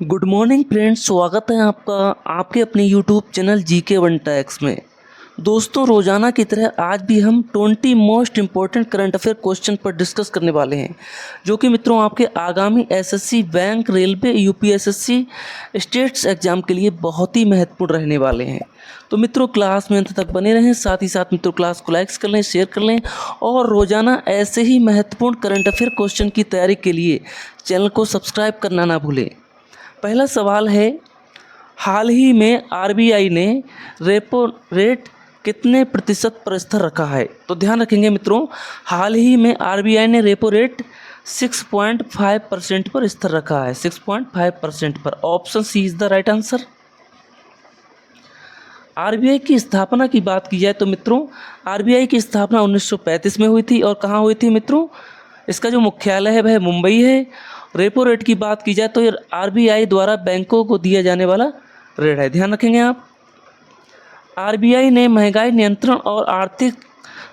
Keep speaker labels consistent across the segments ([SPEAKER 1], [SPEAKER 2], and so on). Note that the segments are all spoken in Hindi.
[SPEAKER 1] गुड मॉर्निंग फ्रेंड्स, स्वागत है आपका आपके अपने YouTube channel GK one tax में। दोस्तों, रोज़ाना की तरह आज भी हम 20 most important current affair question पर डिस्कस करने वाले हैं, जो कि मित्रों आपके आगामी SSC, bank, railway, UPSSC, states exam के लिए बहुत ही महत्वपूर्ण रहने वाले हैं। तो मित्रों, क्लास में अंत तक बने रहें। साथ ही साथ मित्रों, क्लास को लाइक्स कर लें, शेयर कर लें और रोज़ाना ऐसे ही महत्वपूर्ण करंट अफेयर क्वेश्चन की तैयारी के लिए चैनल को सब्सक्राइब करना ना भूलें। पहला सवाल है, हाल ही में आरबीआई ने रेपो रेट कितने प्रतिशत पर स्थिर रखा है? तो ध्यान रखेंगे मित्रों, हाल ही में आरबीआई ने रेपो रेट 6.5% पर स्थिर रखा है। 6.5% पर। Option C is the right answer. RBI की स्थापना की बात की जाए तो मित्रों, आरबीआई की स्थापना 1935 में हुई थी। और कहाँ हुई थी मित्रों? इसका जो मुख्यालय है वह मुंबई है। रेपो रेट की बात की जाए तो ये आरबीआई द्वारा बैंकों को दिया जाने वाला रेट है। ध्यान रखेंगे आप। आरबीआई ने महंगाई नियंत्रण और आर्थिक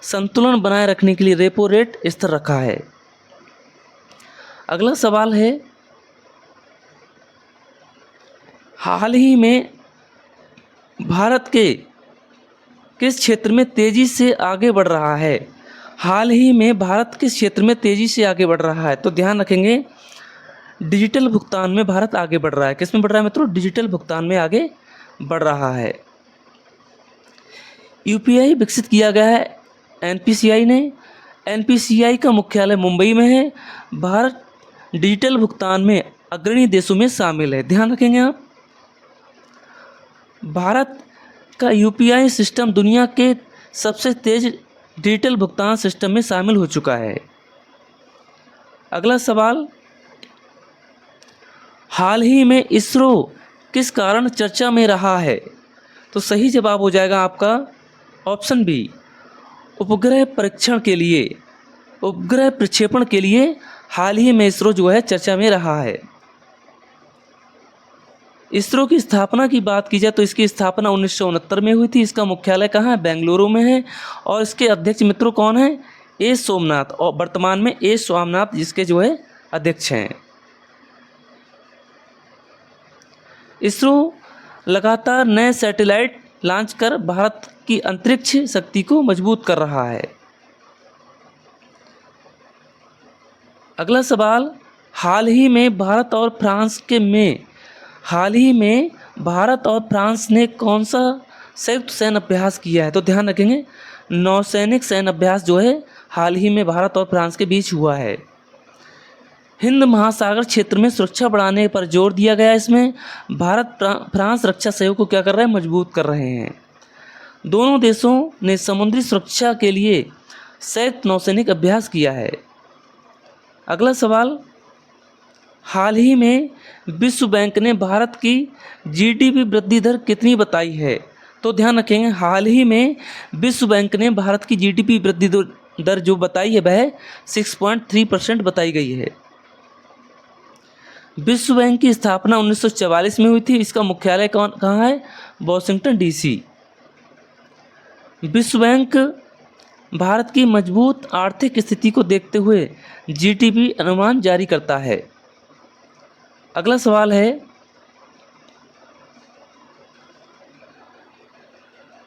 [SPEAKER 1] संतुलन बनाए रखने के लिए रेपो रेट स्थिर रखा है। अगला सवाल है, हाल ही में भारत के किस क्षेत्र में तेजी से आगे बढ़ रहा है? हाल ही में भारत किस क्षेत्र में तेजी से आगे बढ़ रहा है? तो ध्यान रखेंगे, डिजिटल भुगतान में भारत आगे बढ़ रहा है। किस में बढ़ रहा है मित्रों? डिजिटल भुगतान में आगे बढ़ रहा है। यूपीआई विकसित किया गया है एनपीसीआई ने। एनपीसीआई का मुख्यालय मुंबई में है। भारत डिजिटल भुगतान में अग्रणी देशों में शामिल है। ध्यान रखेंगे आप। भारत का यूपीआई सिस्टम दुनिया के सबसे तेज डिजिटल भुगतान सिस्टम में शामिल हो चुका है। अगला सवाल, हाल ही में इसरो किस कारण चर्चा में रहा है? तो सही जवाब हो जाएगा आपका ऑप्शन बी, उपग्रह परीक्षण के लिए, उपग्रह प्रक्षेपण के लिए हाल ही में इसरो जो है चर्चा में रहा है। इसरो की स्थापना की बात की जाए तो इसकी स्थापना 1969 में हुई थी। इसका मुख्यालय कहाँ है? बेंगलुरु में है। और इसके अध्यक्ष मित्रों कौन है? ए सोमनाथ। और वर्तमान में ए स्वामीनाथन जिसके जो है अध्यक्ष हैं। इसरो लगातार नए सैटेलाइट लॉन्च कर भारत की अंतरिक्ष शक्ति को मजबूत कर रहा है। अगला सवाल, हाल ही में भारत और फ्रांस ने कौन सा संयुक्त सैन्य अभ्यास किया है? तो ध्यान रखेंगे, नौसैनिक सैन्य अभ्यास जो है हाल ही में भारत और फ्रांस के बीच हुआ है। हिंद महासागर क्षेत्र में सुरक्षा बढ़ाने पर जोर दिया गया। इसमें भारत फ्रांस रक्षा सहयोग को क्या कर रहा है? मजबूत कर रहे हैं। दोनों देशों ने समुद्री सुरक्षा के लिए संयुक्त नौसैनिक अभ्यास किया है। अगला सवाल, हाल ही में विश्व बैंक ने भारत की जीडीपी वृद्धि दर कितनी बताई है? तो ध्यान रखेंगे, हाल ही में विश्व बैंक ने भारत की जीडीपी वृद्धि दर जो बताई है वह 6.3% बताई गई है। विश्व बैंक की स्थापना 1944 में हुई थी। इसका मुख्यालय कहाँ है? Washington DC. विश्व बैंक भारत की मजबूत आर्थिक स्थिति को देखते हुए जीडीपी अनुमान जारी करता है। अगला सवाल है,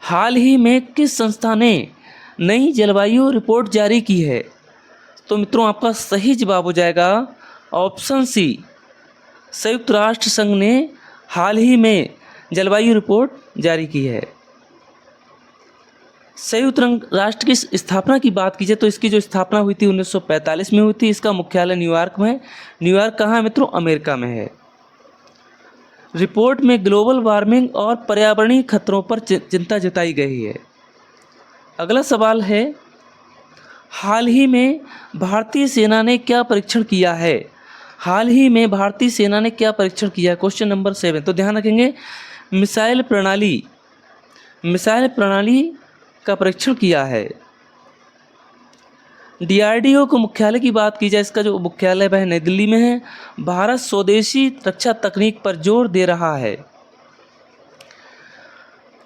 [SPEAKER 1] हाल ही में किस संस्था ने नई जलवायु रिपोर्ट जारी की है? तो मित्रों आपका सही जवाब हो जाएगा ऑप्शन सी, संयुक्त राष्ट्र संघ ने हाल ही में जलवायु रिपोर्ट जारी की है। संयुक्त राष्ट्र की स्थापना की बात की जाए तो इसकी जो स्थापना हुई थी 1945 में हुई थी। इसका मुख्यालय न्यूयॉर्क में है। न्यूयॉर्क कहाँ है मित्रों? अमेरिका में है। रिपोर्ट में ग्लोबल वार्मिंग और पर्यावरणीय खतरों पर चिंता जताई गई है। अगला सवाल है, हाल ही में भारतीय सेना ने क्या परीक्षण किया है? हाल ही में भारतीय सेना ने क्या परीक्षण किया है? Question number 7। तो ध्यान रखेंगे, मिसाइल प्रणाली का परीक्षण किया है। डीआरडीओ को मुख्यालय की बात की जाए, इसका जो मुख्यालय वह नई दिल्ली में है। भारत स्वदेशी रक्षा तकनीक पर जोर दे रहा है।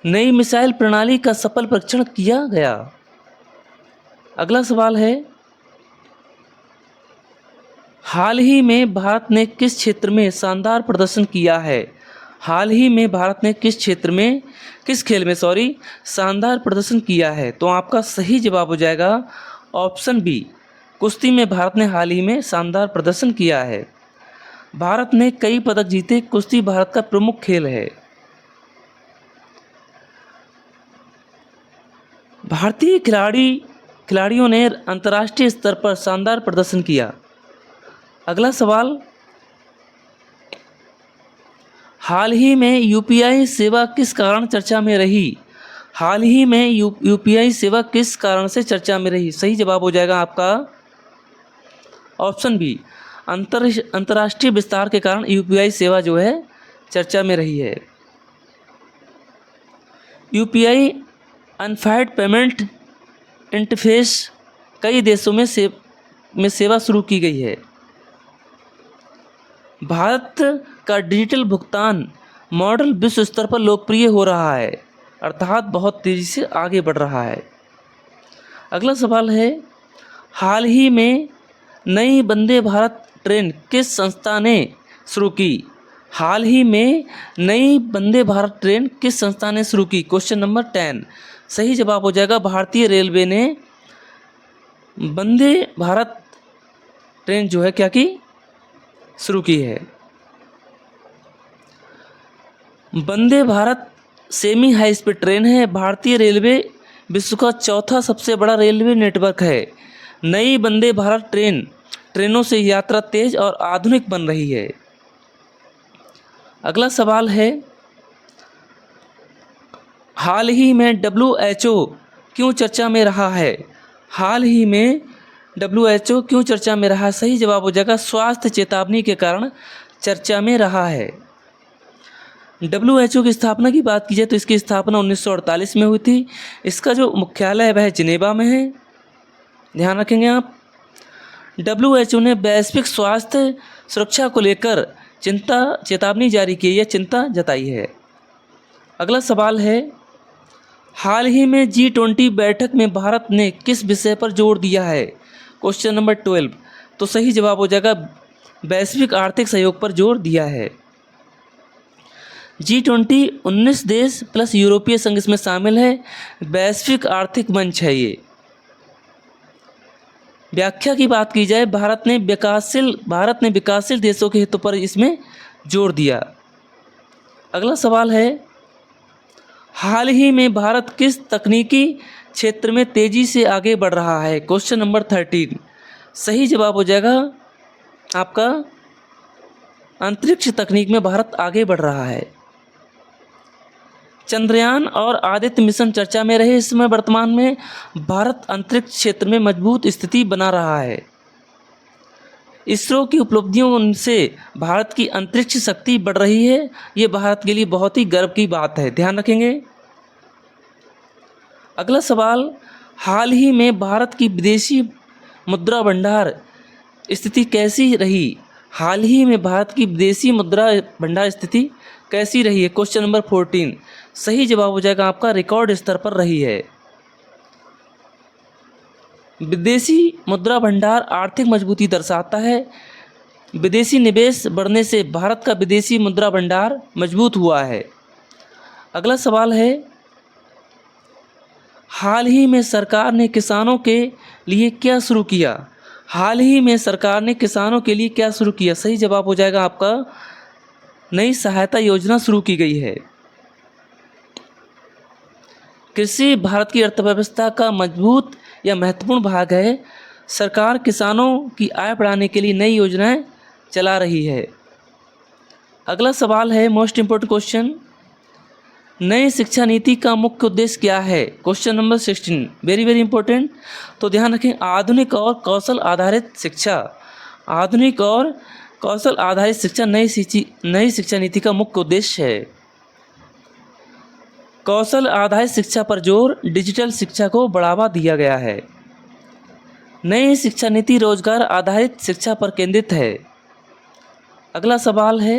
[SPEAKER 1] नई मिसाइल प्रणाली का सफल परीक्षण किया गया। अगला सवाल है, हाल ही में भारत ने किस क्षेत्र में शानदार प्रदर्शन किया है? हाल ही में भारत ने किस खेल में शानदार प्रदर्शन किया है? तो आपका सही जवाब हो जाएगा ऑप्शन बी, कुश्ती में भारत ने हाल ही में शानदार प्रदर्शन किया है। भारत ने कई पदक जीते, कुश्ती भारत का प्रमुख खेल है। भारतीय खिलाड़ियों ने अंतर्राष्ट्रीय स्तर पर शानदार प्रदर्शन किया। अगला सवाल, हाल ही में यूपीआई सेवा किस कारण चर्चा में रही? हाल ही में यूपीआई सेवा किस कारण से चर्चा में रही? सही जवाब हो जाएगा आपका ऑप्शन बी, अंतर्राष्ट्रीय विस्तार के कारण यूपीआई सेवा जो है चर्चा में रही है। यूपीआई यूनिफाइड पेमेंट इंटरफेस कई देशों में सेवा शुरू की गई है। भारत का डिजिटल भुगतान मॉडल विश्व स्तर पर लोकप्रिय हो रहा है, अर्थात बहुत तेज़ी से आगे बढ़ रहा है। अगला सवाल है, हाल ही में नई वंदे भारत ट्रेन किस संस्था ने शुरू की? हाल ही में नई वंदे भारत ट्रेन किस संस्था ने शुरू की? Question number 10। सही जवाब हो जाएगा भारतीय रेलवे ने वंदे भारत ट्रेन जो है क्या की शुरू की है। Vande Bharat semi high speed train है। भारतीय रेलवे विश्व का चौथा सबसे बड़ा रेलवे नेटवर्क है। नई वंदे भारत ट्रेनों से यात्रा तेज और आधुनिक बन रही है। अगला सवाल है, हाल ही में WHO क्यों चर्चा में रहा है? हाल ही में WHO क्यों चर्चा में रहा? सही जवाब हो जाएगा स्वास्थ्य चेतावनी के कारण चर्चा में रहा है। WHO की स्थापना की बात की जाए तो इसकी स्थापना 1948 में हुई थी। इसका जो मुख्यालय है वह जिनेवा में है, ध्यान रखेंगे आप। WHO ने वैश्विक स्वास्थ्य सुरक्षा को लेकर चेतावनी जारी की है, चिंता जताई है। अगला सवाल है, हाल ही में G20 बैठक में भारत ने किस विषय पर जोर दिया है? Question number 12। तो सही जवाब हो जाएगा वैश्विक आर्थिक सहयोग पर जोर दिया है। G20 19 देश प्लस यूरोपीय संघ इसमें शामिल है। वैश्विक आर्थिक मंच है ये। व्याख्या की बात की जाए, भारत ने विकासशील देशों के हितों पर इसमें जोर दिया। अगला सवाल है, हाल ही में भारत किस तकनीकी क्षेत्र में तेजी से आगे बढ़ रहा है? Question number 13। सही जवाब हो जाएगा आपका अंतरिक्ष तकनीक में भारत आगे बढ़ रहा है। चंद्रयान और आदित्य मिशन चर्चा में रहे। इस समय वर्तमान में भारत अंतरिक्ष क्षेत्र में मजबूत स्थिति बना रहा है। इसरो की उपलब्धियों से भारत की अंतरिक्ष शक्ति बढ़ रही है। ये भारत के लिए बहुत ही गर्व की बात है, ध्यान रखेंगे। अगला सवाल, हाल ही में भारत की विदेशी मुद्रा भंडार स्थिति कैसी रही? हाल ही में भारत की विदेशी मुद्रा भंडार स्थिति कैसी रही है? Question number 14। सही जवाब हो जाएगा आपका रिकॉर्ड स्तर पर रही है। विदेशी मुद्रा भंडार आर्थिक मजबूती दर्शाता है। विदेशी निवेश बढ़ने से भारत का विदेशी मुद्रा भंडार मजबूत हुआ है। अगला सवाल है, हाल ही में सरकार ने किसानों के लिए क्या शुरू किया? हाल ही में सरकार ने किसानों के लिए क्या शुरू किया? सही जवाब हो जाएगा आपका नई सहायता योजना शुरू की गई है। कृषि भारत की अर्थव्यवस्था का मजबूत या महत्वपूर्ण भाग है। सरकार किसानों की आय बढ़ाने के लिए नई योजनाएं चला रही है। अगला सवाल है, मोस्ट इम्पोर्टेंट क्वेश्चन, नई शिक्षा नीति का मुख्य उद्देश्य क्या है? Question number 16, very very important. तो ध्यान रखें, आधुनिक और कौशल आधारित शिक्षा। आधुनिक और कौशल आधारित शिक्षा नई शिक्षा नीति का मुख्य उद्देश्य है। कौशल आधारित शिक्षा पर जोर, डिजिटल शिक्षा को बढ़ावा दिया गया है। नई शिक्षा नीति रोजगार आधारित शिक्षा पर केंद्रित है। अगला सवाल है,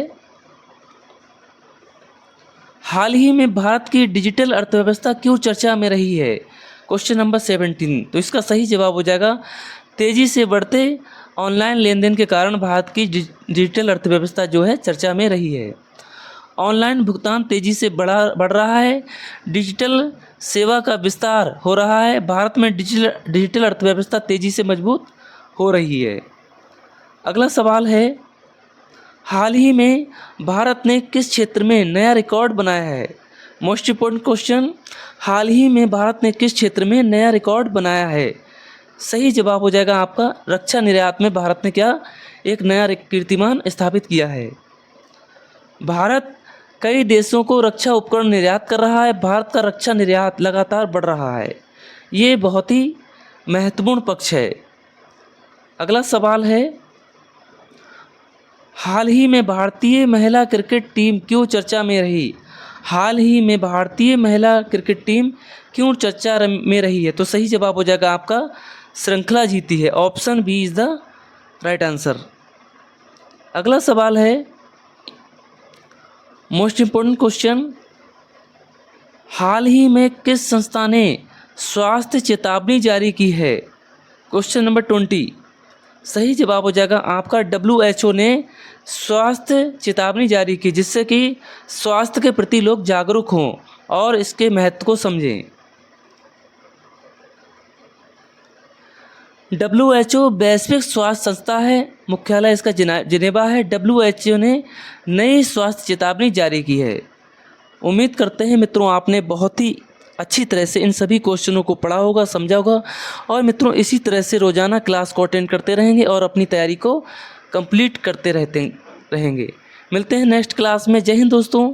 [SPEAKER 1] हाल ही में भारत की डिजिटल अर्थव्यवस्था क्यों चर्चा में रही है? Question number 17। तो इसका सही जवाब हो जाएगा तेज़ी से बढ़ते ऑनलाइन लेन देन के कारण भारत की डिजिटल अर्थव्यवस्था जो है चर्चा में रही है। ऑनलाइन भुगतान तेज़ी से बढ़ रहा है, डिजिटल सेवा का विस्तार हो रहा है, भारत में डिजिटल अर्थव्यवस्था तेज़ी से मजबूत हो रही है। अगला सवाल है, हाल ही में भारत ने किस क्षेत्र में नया रिकॉर्ड बनाया है? मोस्ट इम्पोर्टेंट क्वेश्चन, हाल ही में भारत ने किस क्षेत्र में नया रिकॉर्ड बनाया है? सही जवाब हो जाएगा आपका रक्षा निर्यात में भारत ने क्या एक नया कीर्तिमान स्थापित किया है। भारत कई देशों को रक्षा उपकरण निर्यात कर रहा है। भारत का रक्षा निर्यात लगातार बढ़ रहा है, ये बहुत ही महत्वपूर्ण पक्ष है। अगला सवाल है, हाल ही में भारतीय महिला क्रिकेट टीम क्यों चर्चा में रही? हाल ही में भारतीय महिला क्रिकेट टीम क्यों चर्चा में रही है? तो सही जवाब हो जाएगा आपका श्रृंखला जीती है। Option B is the right answer. अगला सवाल है, मोस्ट इम्पोर्टेंट क्वेश्चन, हाल ही में किस संस्था ने स्वास्थ्य चेतावनी जारी की है? Question number 20। सही जवाब हो जाएगा आपका WHO ने स्वास्थ्य चेतावनी जारी की, जिससे कि स्वास्थ्य के प्रति लोग जागरूक हों और इसके महत्व को समझें। WHO वैश्विक स्वास्थ्य संस्था है, मुख्यालय इसका जिनेवा है। WHO ने नई स्वास्थ्य चेतावनी जारी की है। उम्मीद करते हैं मित्रों आपने बहुत ही अच्छी तरह से इन सभी क्वेश्चनों को पढ़ा होगा, समझा होगा, और मित्रों इसी तरह से रोज़ाना क्लास को अटेंड करते रहेंगे और अपनी तैयारी को कंप्लीट करते रहेंगे। मिलते हैं नेक्स्ट क्लास में। जय हिंद दोस्तों।